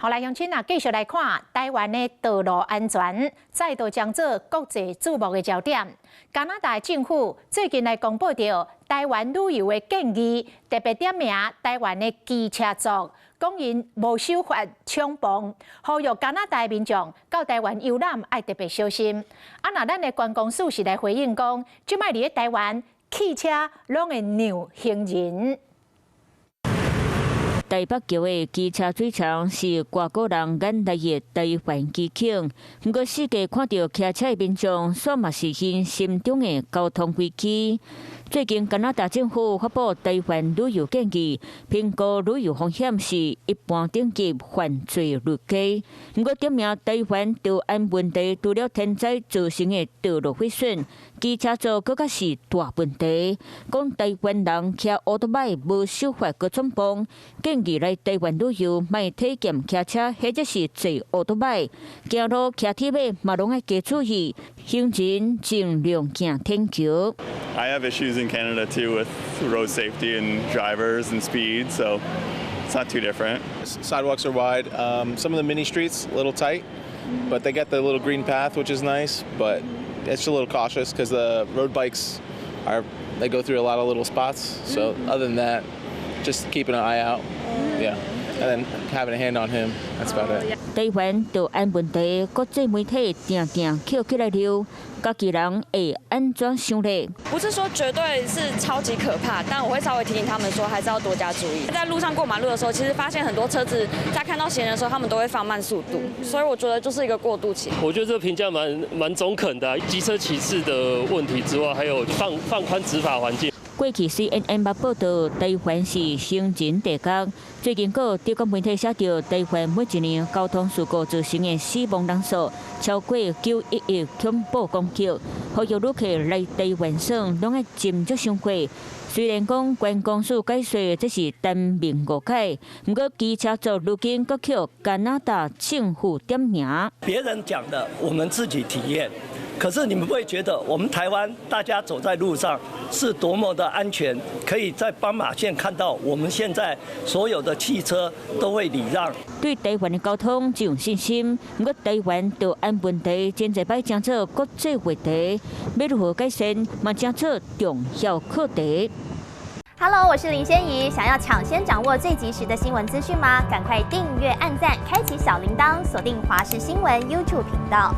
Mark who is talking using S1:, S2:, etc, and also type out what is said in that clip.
S1: 好，来乡亲啊，继续来看台湾的道路安全，再度将做国际注目的焦点。加拿大政府最近来公布着台湾旅游的建议，特别点名台湾的机车族，讲因无守法抢磅，呼吁加拿大民众到台湾游览要特别小心。那咱的观光署是来回应讲，即摆伫台湾汽车拢会让行人。
S2: 台北桥的机车水墙是外国人眼内的台湾机场，不过世界看到骑车的民众，煞嘛是因心中的交通危机。最近加拿大政府发布台湾旅游建议，评估旅游风险是一般等级犯罪率低。不过点名台湾治安问题，除了天灾造成的道路毁损，机车族更加是大问题。讲台湾人骑奥多麦无守法个闯磅，建议来台湾旅游莫体验骑车或者是坐奥多麦，行路骑铁马嘛拢要加注意，行人尽量行天桥。
S3: I have issues in Canada too with road safety and drivers and speed, so it's not too different.
S4: Sidewalks are wide. Some of the mini streets a little tight, but they get the little green path, which is nice. But it's a little cautious because the road bikes they go through a lot of little spots. So other than that, just keeping an eye out. Yeah. And then having a hand on him. That's about it.
S2: 台湾治安问题，国际媒体定定捡起来了，家己人会安怎想呢？
S5: 不是说绝对是超级可怕，但我会稍微提醒他们说，还是要多加注意。在路上过马路的时候，其实发现很多车子在看到行人的时候，他们都会放慢速度，所以我觉得就是一个过渡期。
S6: 我觉得这个评价蛮中肯的、机车骑士的问题之外，还有放宽执法环境。
S2: 过去 CNN 捌报道，台湾是行人地国。最近，有德国媒体写到，台湾每一年交通事故造成的死亡人数超过9亿亿恐怖攻击，呼吁旅客来台湾省拢要斟酌想过。虽然讲观光署解说这是单面误解，不过机车族如今阁靠加拿大政府点名。
S7: 别人讲的，我们自己体验。 可是你们不会觉得我们台湾大家走在路上是多么的安全？可以在斑马线看到，我们现在所有的汽车都会礼让。
S2: 对台湾的交通具有信心，不过台湾治安问题真侪摆将做国际话题，要如何改善，嘛将做重要课题。
S8: Hello， 我是林仙怡。想要抢先掌握最及时的新闻资讯吗？赶快订阅、按赞、开启小铃铛，锁定华视新闻 YouTube 频道。